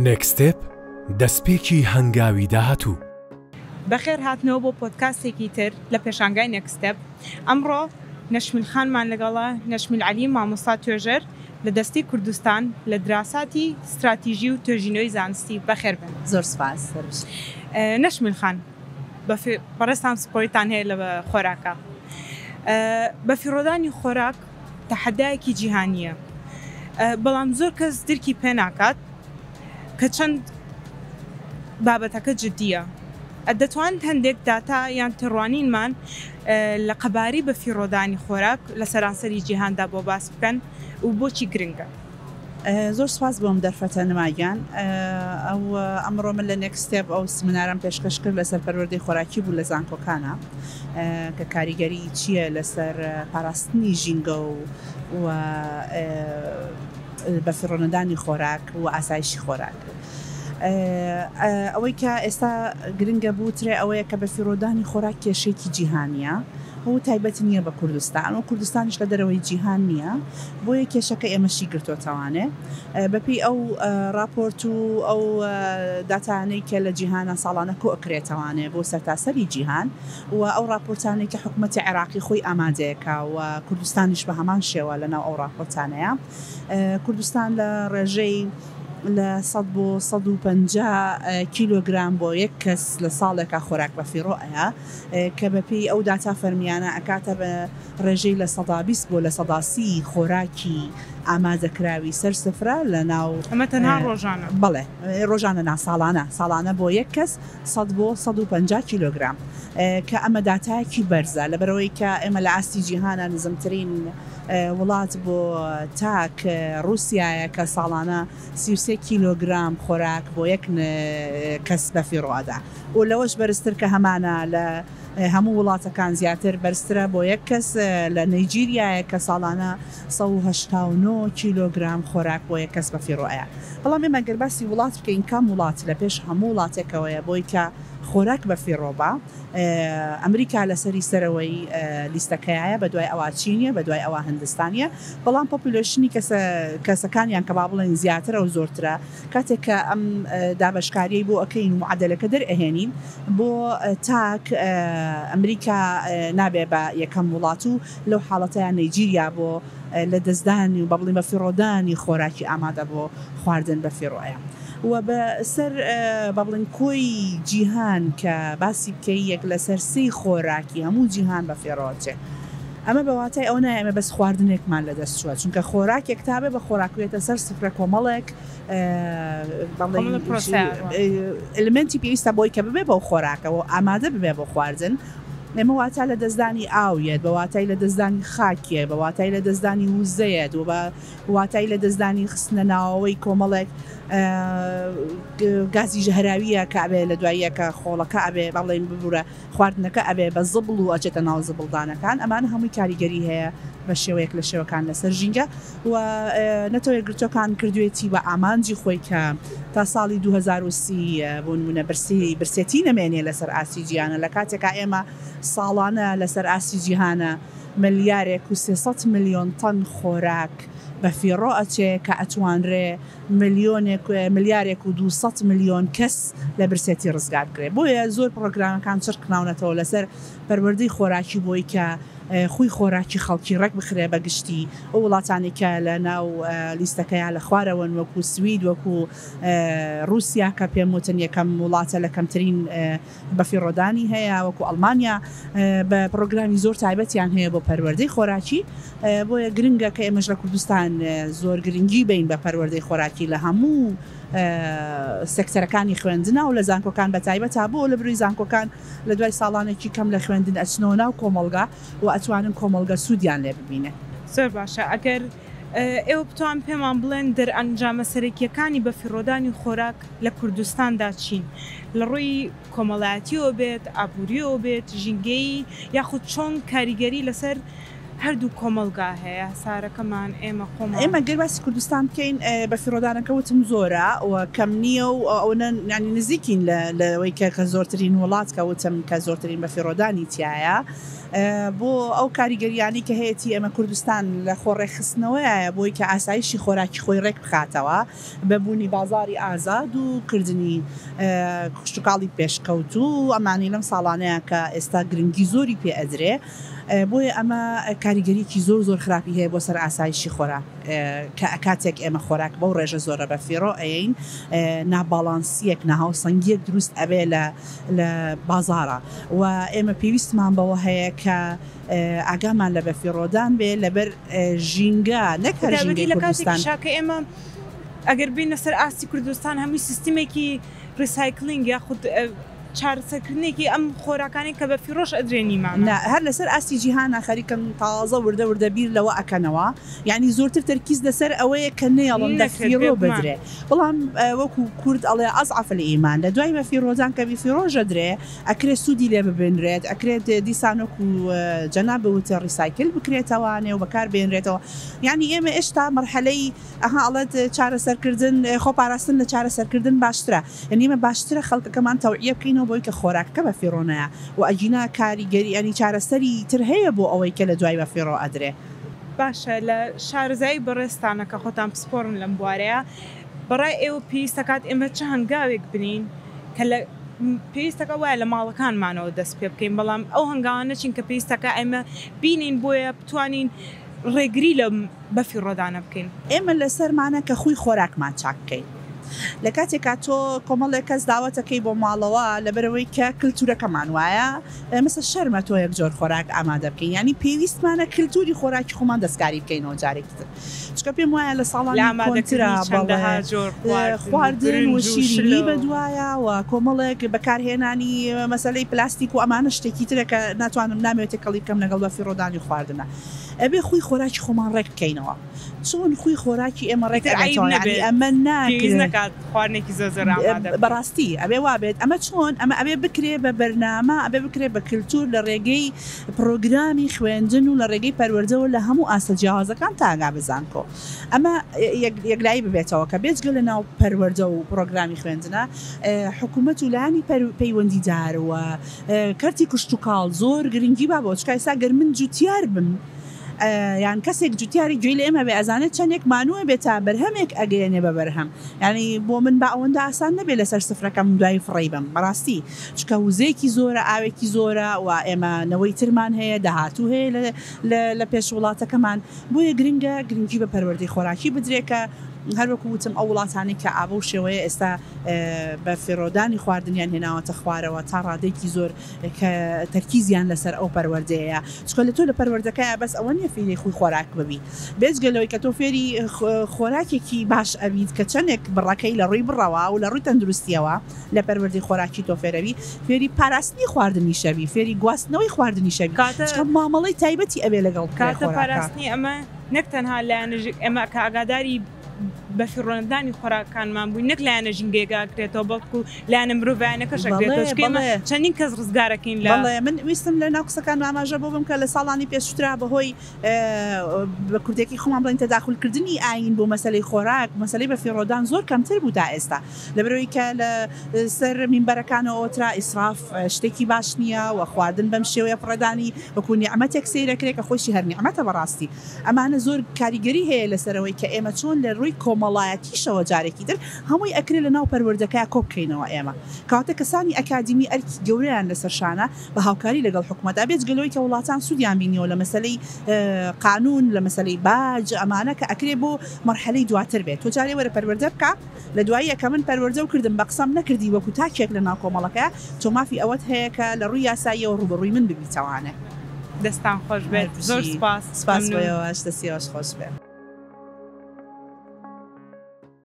نێکستێپ دەستپێکی هەنگاوی داهاتوو. بەخێر هاتنەوە بۆ پۆدکاستێکی تر لە پێشانگای نێکستێپ. ئەمڕۆ نەشمیل خانمان لەگەڵە نەشمیل عەلی مامۆستا توێژەر لە دەستی کوردستان لە دراساتی استراتیژی و توێژینەوەی زانستی. بەخێر بن. زۆر سپاس. نەشمیل خان بەڕێستان سپۆریتان هەیە لە خۆراکە. بەفیڕۆدانی خۆراک تەحەدایەکی جیهانیە، بەڵام زۆر کەس درکی پێ ناکات کە چەند بابەتەکە جددیە. دەتوانن هەندێک داتا یان تڕوانینمان لە قەباری بەفیڕۆدانی خۆراک لە سەرانسەری جیهاندا بۆ باس بکەن و بۆچی گرنگە. زۆر سپاس بۆم دەرفەتە نمایان. ئەو ئەمڕۆ من لە نێکستێپ ئەو سمینارم پێشکەش کرد لەسەر پەروەردەی خۆراکی بوو لە زانکۆکانە کە کاریگەری چییە لەسەر پاراستنی ژینگە و بەفیڕۆنەدانی خۆراک و ئاسایشی خۆراک. ئەوەی کە ئێستا گرنگە بووترێ ئەوەیە کە بەفیڕۆدانی خۆراک کێشەیەکی جیهانیە، هەموو تایبەتی نییە بە کوردستان و کوردستانیش لە دەرەوەی جیهان نییە، بۆیە کێشەکە ئێمەشی گرتوتەوانێ بەپی ئەو راپۆرت و ئەو داتانەی کە لە جیهانە ساڵانە کۆکرێتەوانێ بۆ سەرتاسەری جیهان و ئەو راپۆرتانێک کە حکوومەتی عێراقی خۆی ئامادەیەکە و کوردستانیش بە هەمان شێوە لەناو ئەو راپۆرتانەیە. کوردستان لە ڕێژەی لە 100 بۆ 150 کیلۆگرام بۆ یەک کەس لە ساڵێکە خۆراک بەفیڕۆیە کە بەپی ئەو داتا فەرمیانە ئەکاتە بە ڕێژەی لە 120 بۆ لە 130 خۆراکی ئامادەکراوی سەر سفرە لە ناو ئەمە تەنها ڕۆژانە. بەڵێ ڕۆژانە ساڵانە بۆ یەک کەس 100 بۆ 150 کیلۆگرام کە ئەمە داتایەکی بەرزە لەبەرەوەی کە ئێمە لە ئاستی جیهانە نزمترین وڵات بۆ تاک رووسایە کە ساڵانە 33 کیلۆگرام خۆراک بۆ یەک کەس بەفیڕۆدا و لەوەش بەرزتر کە هەمانە لە هەموو وڵاتەکان زیاتر بەرزترە بۆ یەک کەس لە نەیجیریایە کە ساڵانە 189 کیلۆگرام خۆراک بۆ یەک کەس بەفیڕۆیە. بەڵام ئێمە گەر باسی وڵات بکەین کام وڵات لە پێش هەموو وڵاتێکەوەیە بۆی کە خۆراک بەفیڕۆبە. ئەمریکا لەسەری سەرەوەی لیستەکەیە بە دوای ئەوە چینیە، بە دوای ئەوە هەندستانیە، بەڵام پۆپولۆشنی کەسەکانیان کە با بڵێن زیاترە و زۆرترە کاتێک کە ئەم دابشکاریی بۆ ئەەکەین و معادلەکە دەرئەهێنین بۆ تاک ئەمریکا نابێ بە یەکەم وڵات و لەو حاڵەتەیان نەیجیریا بۆ لە دەستدانی و بە بڵین بەفیڕۆدانی خۆراکی ئامادە بۆ خواردن بەفیڕۆیە. و بەسەر بە بڵین کۆی جیهان کە باسی بکەی یەک لەسەر سی خۆراکی هەموو جیهان بەفیڕۆچێ. ئەمە بەواتای ئەو نایە ئەمە بەس خواردنێکمان لە دەست چووە، چونکە خۆراکێک تابێ بە خۆراکوێتە سەر سفرە کۆمەڵێک ئلمنتی پێویستە بۆی کە ببێ بەو خۆراکەوە ئامادە ببێ بۆ خواردن. ئێمە واتە لە دەستدانی ئاویێت، بە واتای لە دەستدانی خاکیە، بە واتای لە دەستدانی وزەیەت و بە واتای لە دەستدانی خستنە ناوەوەی کۆمەڵێک گازی ژەهراویە کە ئەبێ لە دواییەکە خۆڵەکە ئەبێ بەڵێن ببوورە خواردنەکە ئەبێ بە زبڵ و ئەچێتە ناو زبڵدانەکان. ئەمان هەمووی کاریگەری هەیە بە شێوەیەک لە شێوەکان لەسەر ژینگە و نەتەوەی گرتوەکان کردوێتی بە ئامانجی خۆی کە تا ساڵی 2030 بۆ نمونە برسێتی نەمێنێ لەسەر ئاسی جیهانە لە کاتێکا ئێمە ساڵانە لەسەر ئاسی جیهانە ملیارێک و 300 ملیۆن تەن خۆراک بەفیڕۆ ئەچێ کە ئەتوانرێ ملیارێک و 200 ملیۆن کەس لە برسێتی ڕزگار بکرێت. بۆیە زۆر پرۆگرامەکان چرکراونەتەوە لەسەر پەروەردەی خۆراکی بۆی کە خوی خۆراکی خەڵکی ڕێک بخرێ بەگشتی ئەو وڵاتانی کە لە ناو لیستەکەیان لە خوارەوەن وەکو سوید وەکو رووسیا کە پێم وتن یەکەم وڵاتە لە کەمترین بەفیڕۆدانی هەیە، وەکو ئەڵمانیا بە پرۆگرامی زۆر تایبەتیان هەیە بۆ پەروەردەی خۆراکی. بۆیە گرنگە کە ئێمەش لە کوردستان زۆر گرنگی بین بە پەروەردەی خۆراکی لە هەموو سێکتەرەکانی خوێندنە و لە زانکۆکان بە تایبەت تا بۆ لە بروی زانکۆکان لە دوای ساڵانێکی کەم لە خوێندن ئەچنەوە ناو کۆمەلگا و ئەتوانن کۆمەلگە سوودیان لێ ببینێ. زۆر باشە. ئەگەر ئێوە بتوان پێمان بڵێن دەرئەنجامە سەرەکیەکانی بەفیڕۆدانی خۆراک لە کوردستاندا چین؟ لە ڕووی کۆمەڵایەتیەوە بێت، ئابووریەوە بێت، ژینگەی یاخود چۆن کاریگەری لەسەر هەردوو کۆمەڵگا هەیە سارەکەمان ئێمە خۆمان ئێمە گەرباسی کوردستان بکەین بە فیرۆدانەکەوتم زۆرە و کەم نییە و ئەوە ینی نزیکین لەوەی کە زۆرترین وڵات کەوتم کە زۆرترین بە فیرۆدانی تایە بۆ ئەو کاریگەریانی کە هەیەی ئەمە کوردستان لە خۆڕێخستنەوەیە بۆی کە ئاسایشی خۆراکی خۆی ڕێک بخاتەوە بەبوونی بازاری ئازاد و کردنی کوشتتوکاڵی پێشکەوت و ئەمانی لەم ساڵانەیە کە ئێستا گرنگی زۆری پێ ئەدرێ بۆیە ئەمە کاریگەریکی زۆر خراپی هەیە بۆ سەر ئاسایشی خۆراک کە کاتێک ئێمە خۆراک بەو ڕێژە زۆرە بە فیرۆ ئەین ناباڵانسیەک ناهاوسەنگیەک دروست ئەبێ لە بازارە و ئێمە پێویستمان بەوە هەیە کە ئاگامان لە بە فیرۆدان بێ لەبەر ژینگە نەکە لە کاتێکی شاکە ئێمە ئەگەر بینە سەر ئاستی کوردستان هەمووی سیستمێکی ریسایکلینگ یاخود چارەسەرکردنێکی ئەم خۆراکانی کە بە فیرۆش ئەدرێنیمان هەر لەسەر ئاستی جیهانە خەریکم تازە وردە بیر لەوە ئەکەنەوە یعنی زۆرتر تەرکیز لەسەر ئەوەیە کە نێڵم لە فیرۆ بدرێ بەڵام وەکو کورد ئەڵێ ئەزعەف الئیمان لە دوای بە فیرۆزان کە فیرۆژە درێ ئەکرێت سوودی لێ ببێنرێت ئەکرێت دیسانۆک و جەناب بوتە ریسایکل بکرێتەوانێ و بەکار بێنرێتەوە یعنی ئێمە ئێشتا مەرحەلەی ئەها ئەڵێت چارەسەرکردن خۆپاراستن لە چارەسەرکردن باشترە یعنی ئێمە باشترە خەڵکەکەمان تەوعیە بکەین بۆی کە خۆراکەکە بە فیرۆنەیە و ئەجینا کاریگەری ئەنی چارەسەری تر هەیە بۆ ئەوەی کە لە دوای بە فیرۆ ئەدرێ باشە لە شارزایی بەڕێستانە کە خۆتان پسپۆرن لەم بوارەیە بەڕای ئێوە پێویستەکات ئێمە چه هەنگاوێک بنین کە لە پێویستەکە وایە لە ماڵەکانمانەوە دەست پێ بکەین بەڵام ئەو هەنگاوانە چین کە پێویستەکە ئێمە بینین بۆیە بتوانین ڕێگری لە بە فیرۆدانە بکەین ئێمە لەسەرمانە کە خوی خۆراکمان چاک بکەین لە کاتێکا تۆ کۆمەڵێک کەس داوەتەکەی بۆ ماڵەوە لەبەرەوەی کە کللتورەکەمان وایە مەسە شەرمە تۆ یەک جۆر خۆراک ئامادە بکەین ینی پێویستمانە کللتوری خۆراکی خۆمان دەستکاری بکەینەوە جارێکتر چکە پێم وایە لە ساڵانی کۆنترا خواردن و شیرینی بەدوایە و کۆمەڵێک بەکارهێنانی مەسەلەی پلاستیک و ئەمانە شتێکی ترە کە ناتوانم نامێت تێکەڵی بکەم لەگەڵ بە فیرۆدانی خواردنە ئەبێ خوی خۆراکی خۆمان ڕێک بکەینەوە چۆن خوی خۆراکی ئێمە ڕێک ئەمە ناکات خواردنێکی زۆر بەڕاستی ئەبێ وابێت ئەمە چۆن ئەمە ئەبێ بکرێ بە بەرنامە ئەبێ بکرێ بە کللتور لە ڕێگەی پرۆگرامی خوێندن و لە ڕێگەی پەروەردەوە لە هەموو ئاسە جیاوازەکان تاگا بزانکۆ ئەمە یەکلایی ببێتەوە کە بێجگە لە ناو پەروەردە و پرۆگرامی خوێندنە حکوومەت و لانی پەیوەندیدارەوە کارتی کوشتتوکاڵ زۆر گرنگی با بۆ چکای سا گەر من جوتیار بم یان کەسێک جوتیاری گوێی لە ئێمە بێ ئەزانێت چەندێک مانووە بێت تا بەرهەمێک ئەگەێنێ بە بەرهەم ینی بۆ من بە ئەوەندە ئاسان نەبێت لەسەر سفرەکەم دوای فڕی بم بەڕاستی چکە وزەیەکی زۆرە ئاوێکی زۆرە و ئێمەنەوەی ترمان هەیە داهاتوو هەیە لە پێش وڵاتەکەمان بۆیە گرنگی بە پەروەردەی خۆراکی بدرێکە هەروەکو وتم ئەو وڵاتانی کە ئابە و شێوەیە ئێستا بە فیرۆدانی خواردنیان هێناوەتە خوارەوە تا ڕادێکی زۆر کە تەرکیزیان لەسەر ئەو پەروەردەیە چکە لە تۆ لە پەروەردەکەیە بەس ئەوە نیە فێری خوی خۆراک ببی بێجگەلەوەی کە تۆ فێری خۆراکێکی باش ئەبیت کە چەندێک بڕەکەی لە ڕووی بڕەوە و لە ڕووی تەندروستیەوە لە پەروەردەی خۆراکی تۆ فێرەوی فێری پاراستنی خواردنی شەوی فێری گواستنەوەی خواردنی شەوی مامەڵەی تایبەتی ئەبێ لەگەڵ کاتە پاراستنی ئەمە نەک تەنها لایەنە ئێمە کە ئاگاداری بە فیڕۆندانی خۆراکانمان بووین نەک لایەنە ژینگێگاکرێتەوە بەڵکو لایەنە مرۆڤیانەکەشەکرێتەوە چەندین کەس ڕزگارەکەین لە من ویستم لە ناو قسەکان ئاماژە بۆ بم کە لە ساڵانی پێشترا بەهۆی بە کوردێکی خۆمان بڵین تەداخولکردنی ئاین بۆ مەسەلەی خۆراک مەسەلەی بە فیڕۆدان زۆر کەمتر بوو تا ئێستا لەبەرەوەی کە لە سەر مینبەرەکانەوە ئۆترا ئیسراف شتێکی باش نییە و خواردن بەم شێوەیە پڕەدانی وەکو نیعمەتێک سەیرەکرێت کە خۆشی هەر نیعمەتە بەڕاستی ئەمانە زۆر کاریگەری هەیە لەسەرەوەی کە ئێمە چۆن لە ڕووی کۆمەڵایەتیشەوە جارێکی تر هەمووی ئەکرێت لە ناو پەروەردەکە کۆبکەینەوە ئێمە کاتە کەسانی ئەکادیمی ئەرکی گەورەیان لەسەر شانە بە هاوکاری لەگەڵ حکوومەتدا بێت گەلۆی کە وڵاتان سوودیان بینیەوە لە مەسەلەی قانون لە مەسەلەی باج ئەمانە کە ئەکرێ بۆ مەرحەلەی دواتر بێت تۆ جارێ وەرە پەروەردە بکە لە دوایی کە من پەروەردە و کردم بە قسەم نەکردی وەکو تاکێک لە ناو کۆمەڵەکە تۆ مافی ئەوەت هەیە کە لە ڕووی یاساییەوە ڕوبەڕووی من ببیتەوانە دەستان خۆش بێت زۆر سپاس سپاس بۆیەوەش دەستیەوەش خۆش بێت